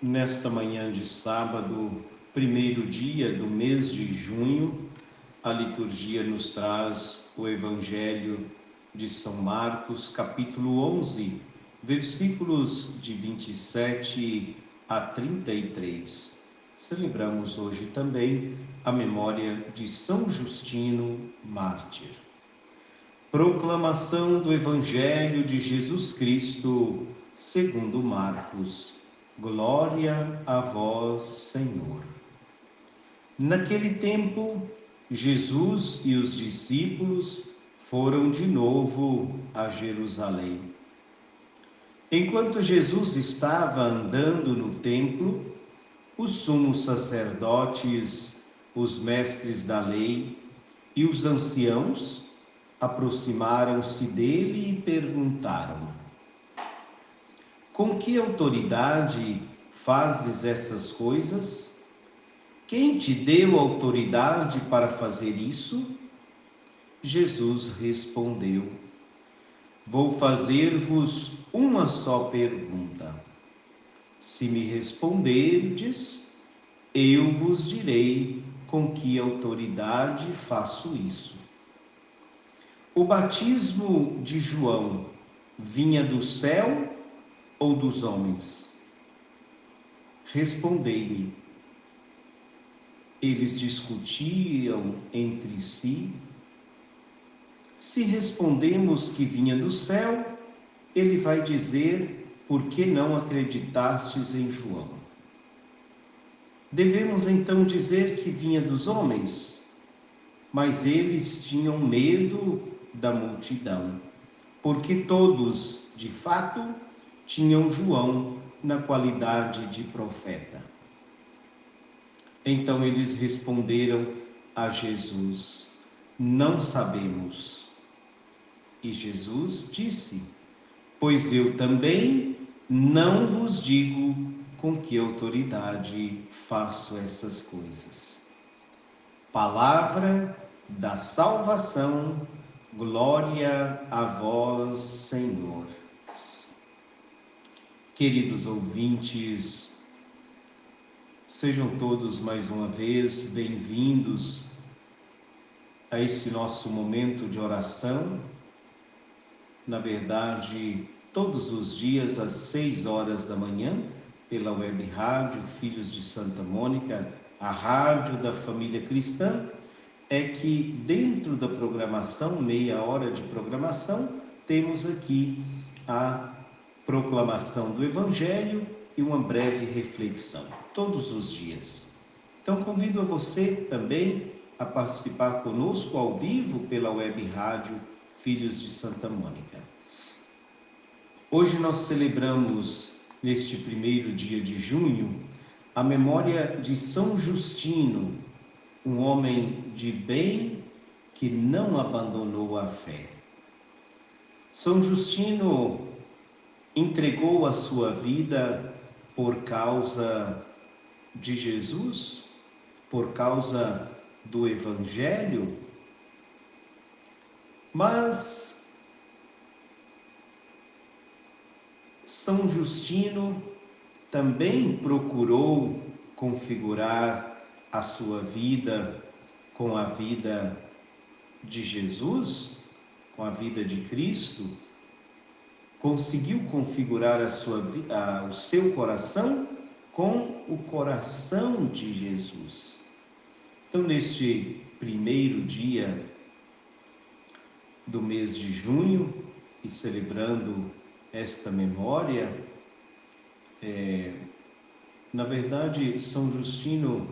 Nesta manhã de sábado, primeiro dia do mês de junho, a liturgia nos traz o Evangelho de São Marcos, capítulo 11, versículos de 27 a 33. Celebramos hoje também a memória de São Justino, mártir. Proclamação do Evangelho de Jesus Cristo, segundo Marcos. Glória a vós, Senhor. Naquele tempo, Jesus e os discípulos foram de novo a Jerusalém. Enquanto Jesus estava andando no templo, os sumos sacerdotes, os mestres da lei e os anciãos aproximaram-se dele e perguntaram: Com que autoridade fazes essas coisas? Quem te deu autoridade para fazer isso? Jesus respondeu: Vou fazer-vos uma só pergunta. Se me responderdes, eu vos direi com que autoridade faço isso. O batismo de João vinha do céu ou dos homens? Respondei-me. Eles discutiam entre si. Se respondemos que vinha do céu, ele vai dizer: por que não acreditastes em João? Devemos então dizer que vinha dos homens? Mas eles tinham medo da multidão, porque todos, de fato, tinham João na qualidade de profeta. Então eles responderam a Jesus: Não sabemos. E Jesus disse: Pois eu também não vos digo com que autoridade faço essas coisas. Palavra da salvação, glória a vós, Senhor. Queridos ouvintes, sejam todos mais uma vez bem-vindos a esse nosso momento de oração. Na verdade, todos os dias às 6 horas da manhã, pela web rádio Filhos de Santa Mônica, a rádio da família cristã, é que dentro da programação, meia hora de programação, temos aqui a proclamação do Evangelho e uma breve reflexão, todos os dias. Então convido a você também a participar conosco ao vivo pela web rádio Filhos de Santa Mônica. Hoje nós celebramos, neste primeiro dia de junho, a memória de São Justino, um homem de bem que não abandonou a fé. São Justino entregou a sua vida por causa de Jesus, por causa do Evangelho, mas São Justino também procurou configurar a sua vida com a vida de Jesus, com a vida de Cristo, conseguiu configurar o seu coração com o coração de Jesus. Então, neste primeiro dia do mês de junho, e celebrando esta memória, na verdade, São Justino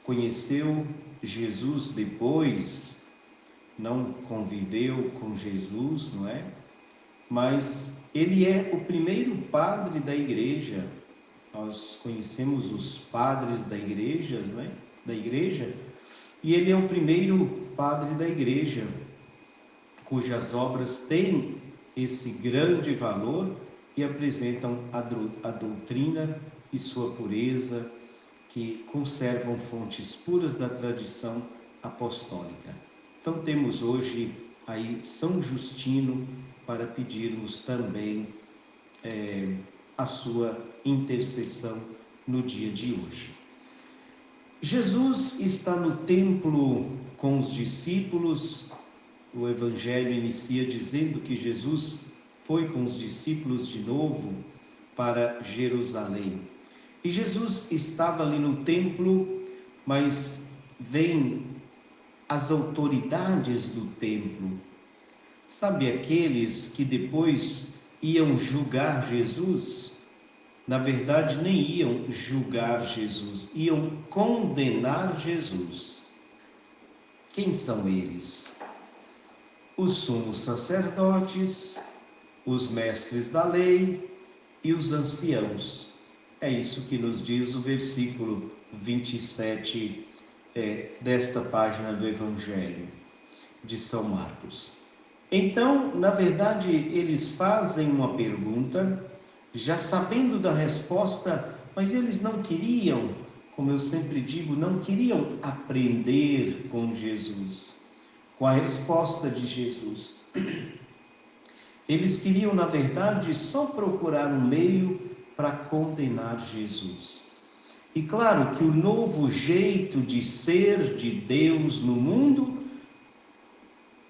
conheceu Jesus depois, não conviveu com Jesus, não é? Mas ele é o primeiro padre da igreja. Nós conhecemos os padres da igreja, né? E ele é o primeiro padre da igreja, cujas obras têm esse grande valor e apresentam a doutrina e sua pureza, que conservam fontes puras da tradição apostólica. Então temos hoje aí São Justino para pedirmos também a sua intercessão no dia de hoje. Jesus está no templo com os discípulos. O Evangelho inicia dizendo que Jesus foi com os discípulos de novo para Jerusalém. E Jesus estava ali no templo, mas vêm as autoridades do templo. Sabe aqueles que depois iam julgar Jesus? Na verdade, nem iam julgar Jesus, iam condenar Jesus. Quem são eles? Os sumos sacerdotes, os mestres da lei e os anciãos. É isso que nos diz o versículo 27 desta página do Evangelho de São Marcos. Então, na verdade, eles fazem uma pergunta, já sabendo da resposta, mas eles não queriam, como eu sempre digo, não queriam aprender com Jesus, com a resposta de Jesus. Eles queriam, na verdade, só procurar um meio para condenar Jesus. E claro que o novo jeito de ser de Deus no mundo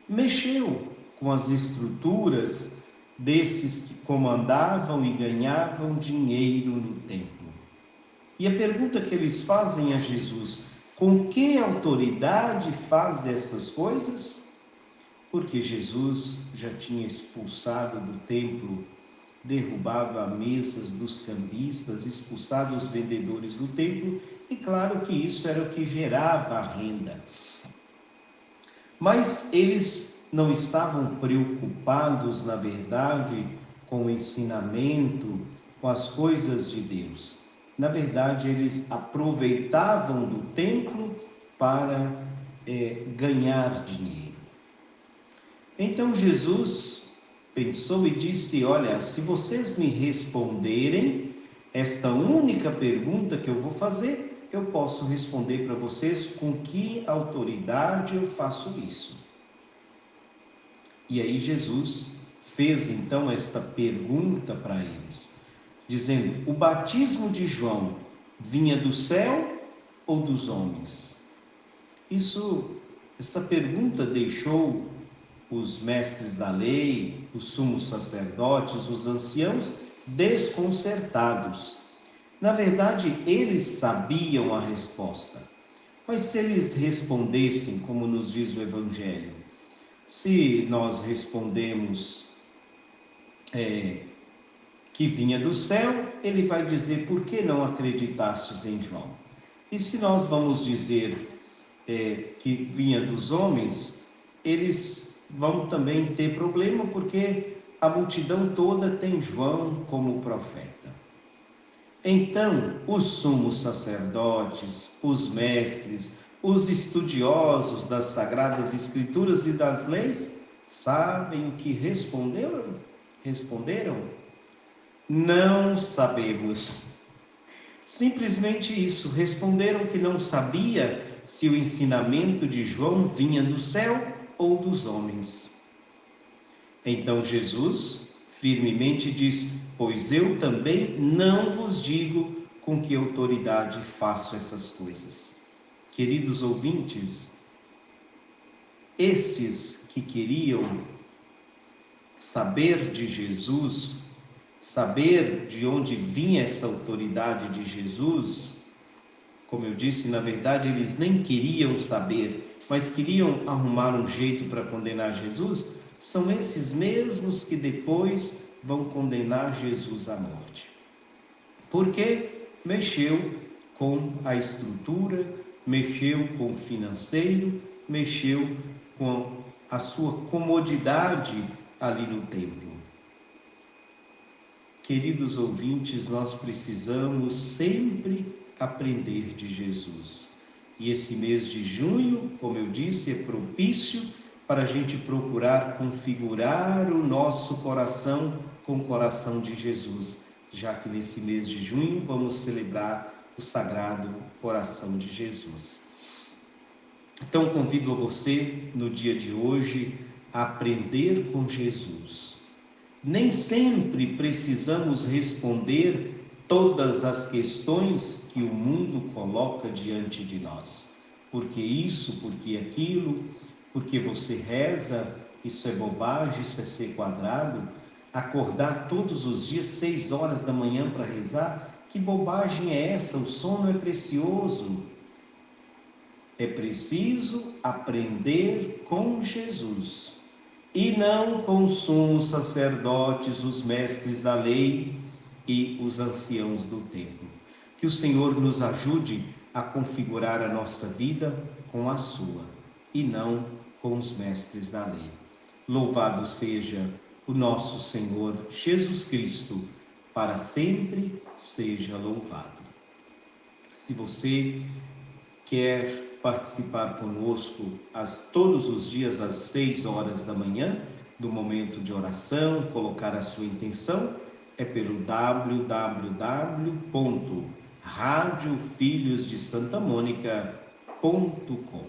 mexeu com as estruturas desses que comandavam e ganhavam dinheiro no templo. E a pergunta que eles fazem a Jesus: com que autoridade faz essas coisas? Porque Jesus já tinha expulsado do templo, derrubado as mesas dos cambistas, expulsado os vendedores do templo, e claro que isso era o que gerava a renda. Mas eles não estavam preocupados, na verdade, com o ensinamento, com as coisas de Deus. Na verdade, eles aproveitavam do templo para ganhar dinheiro. Então Jesus pensou e disse: olha, se vocês me responderem esta única pergunta que eu vou fazer, eu posso responder para vocês com que autoridade eu faço isso. E aí Jesus fez então esta pergunta para eles, dizendo: o batismo de João vinha do céu ou dos homens? Essa pergunta deixou os mestres da lei, os sumos sacerdotes, os anciãos desconcertados. Na verdade, eles sabiam a resposta, mas se eles respondessem, como nos diz o Evangelho, se nós respondemos que vinha do céu, ele vai dizer: por que não acreditastes em João? E se nós vamos dizer que vinha dos homens, eles vão também ter problema, porque a multidão toda tem João como profeta. Então, os sumos sacerdotes, os mestres, os estudiosos das Sagradas Escrituras e das leis, sabem o que responderam? Não sabemos. Simplesmente isso, responderam que não sabia se o ensinamento de João vinha do céu ou dos homens. Então Jesus firmemente diz: pois eu também não vos digo com que autoridade faço essas coisas. Queridos ouvintes, estes que queriam saber de Jesus, saber de onde vinha essa autoridade de Jesus, como eu disse, na verdade eles nem queriam saber, mas queriam arrumar um jeito para condenar Jesus, são esses mesmos que depois vão condenar Jesus à morte. Porque mexeu com a estrutura, mexeu com o financeiro, mexeu com a sua comodidade ali no templo. Queridos ouvintes, nós precisamos sempre aprender de Jesus. E esse mês de junho, como eu disse, é propício para a gente procurar configurar o nosso coração com o coração de Jesus, já que nesse mês de junho vamos celebrar o Sagrado Coração de Jesus. Então convido a você, no dia de hoje, a aprender com Jesus. Nem sempre precisamos responder todas as questões que o mundo coloca diante de nós. Porque isso, porque aquilo, porque você reza, isso é bobagem, isso é ser quadrado. Acordar todos os dias 6 horas da manhã para rezar, que bobagem é essa? O sono é precioso. É preciso aprender com Jesus e não com os sumos sacerdotes, os mestres da lei e os anciãos do templo. Que o Senhor nos ajude a configurar a nossa vida com a sua e não com os mestres da lei. Louvado seja o nosso Senhor Jesus Cristo, para sempre seja louvado. Se você quer participar conosco todos os dias às 6 horas da manhã, do momento de oração, colocar a sua intenção, é pelo www.radiofilhosdesantamonica.com.